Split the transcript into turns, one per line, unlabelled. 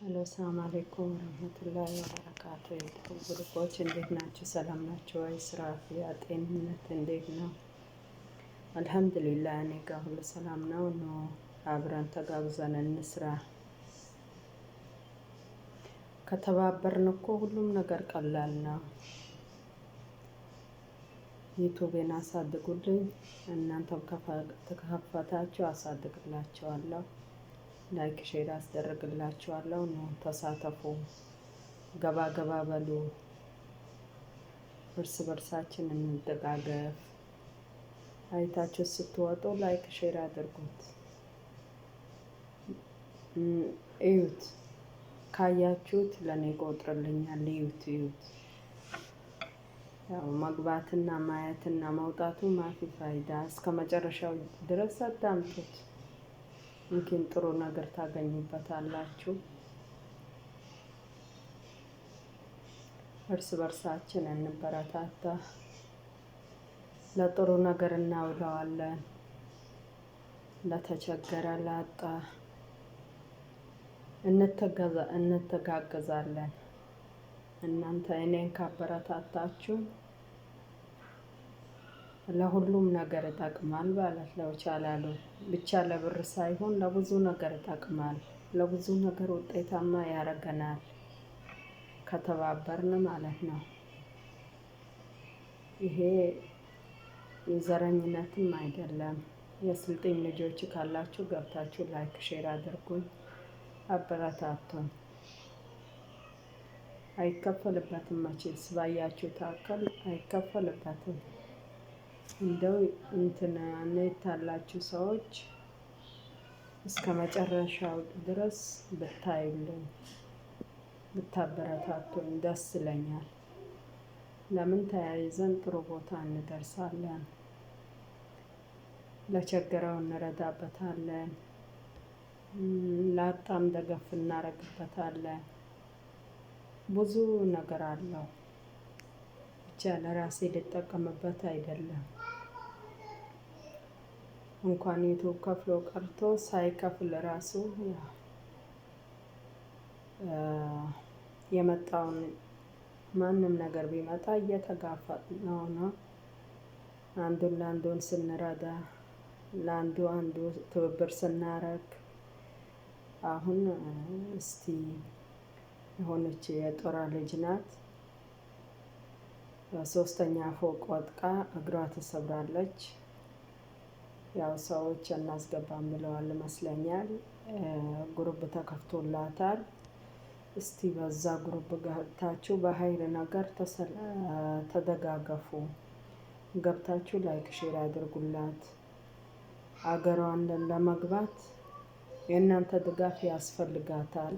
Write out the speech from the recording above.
ሄሎ ሰላም አለይኩም ወረህመቱላሂ ወበረካቱ። የዩቲዩብ ግሩፖች እንዴት ናችሁ? ሰላም ናችሁ ወይ? ስራ፣ አፍያ፣ ጤንነት እንዴት ነው? አልሐምዱሊላህ እኔ ጋር ሁሉ ሰላም ነው። አብረን ተጋግዘን እንስራ። ከተባበርን እኮ ሁሉም ነገር ቀላል ነው። ዩቲዩብን አሳድጉልኝ፣ እናንተም ከከፈታችሁ አሳድግላችኋለሁ። ላይክ ሼር አስደርግላችኋለሁ። ነው ተሳተፉ፣ ገባ ገባ በሉ፣ እርስ በርሳችን እንደጋገፍ። አይታችሁ ስትወጡ ላይክ ሼር አድርጉት፣ እዩት። ካያችሁት ለኔ ቆጥርልኛል። እዩት። ያው መግባትና ማየትና መውጣቱ ማፊ ፋይዳ። እስከ መጨረሻው ድረስ አዳምጡት። ይህን ጥሩ ነገር ታገኙበታላችሁ። እርስ በርሳችን እንበረታታ፣ ለጥሩ ነገር እናውለዋለን። ለተቸገረ ላጣ እንተጋገዛለን። እናንተ እኔን ካበረታታችሁ ለሁሉም ነገር ይጠቅማል ማለት ነው። ቻላሉ ብቻ ለብር ሳይሆን ለብዙ ነገር ይጠቅማል። ለብዙ ነገር ውጤታማ ያደርገናል ከተባበርን ማለት ነው። ይሄ የዘረኝነትም አይደለም። የስልጤም ልጆች ካላችሁ ገብታችሁ ላይክ ሼር አድርጉኝ፣ አበረታቱን። አይከፈልበትም መቼስ ባያችሁ ታከል አይከፈልበትም። እንደው ኔት ያላችሁ ሰዎች እስከ መጨረሻው ድረስ ብታዩልኝ ብታበረታቱኝ ደስ ይለኛል። ለምን ተያይዘን ጥሩ ቦታ እንደርሳለን። ለቸገረው እንረዳበታለን፣ ላጣም ደገፍ እናረግበታለን። ብዙ ነገር አለው። ብቻ ለራሴ ልጠቀምበት አይደለም። እንኳን ዩቲዩብ ከፍሎ ቀርቶ ሳይከፍል ራሱ የመጣውን ማንም ነገር ቢመጣ እየተጋፈጥን ነው። አንዱን ለአንዱን ስንረዳ፣ ለአንዱ ትብብር ስናረግ። አሁን እስቲ የሆነች የጦራ ልጅ ናት፣ ሶስተኛ ፎቅ ወጥቃ እግሯ ተሰብራለች። ያው ሰዎች እናስገባም ብለዋል ይመስለኛል። ግሩፕ ተከፍቶላታል። እስቲ በዛ ግሩፕ ገብታችሁ በኃይል ነገር ተደጋገፉ። ገብታችሁ ላይክ ሼር አድርጉላት። አገሯን ለመግባት የእናንተ ድጋፍ ያስፈልጋታል።